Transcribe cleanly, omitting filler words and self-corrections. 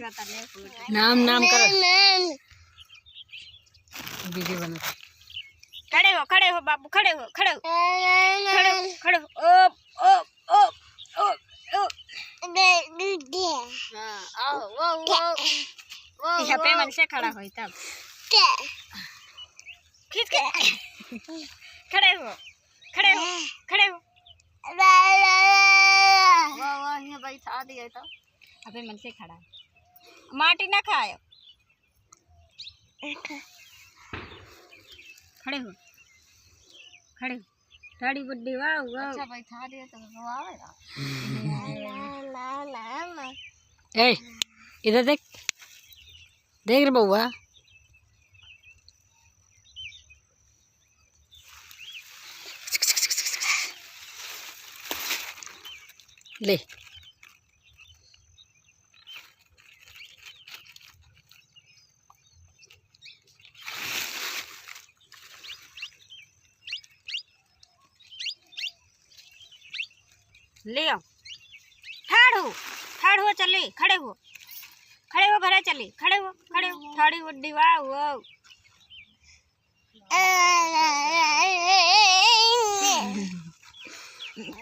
नाम नाम करो वीडियो बना खड़े हो बाबू खड़े हो खड़े हो खड़े हो खड़े हो ओ ओ ओ ओ ओ हां आओ वो यहाँ पे मन से खड़ा हो तब खींच के खड़े हो खड़े हो खड़े हो वाह ये बैठा दिया तो अबे मन से खड़ा माटी ना खाए खड़े हो दाढ़ी बुड्ढी वाह वाह अच्छा बैठा दिया तो वो आवेगा ए इधर देख देख रे बउआ ले ले आओ ठाड़ हो चले खड़े हो भरा चले खड़े हो ठाड़ी बुड्ढी वाह वाह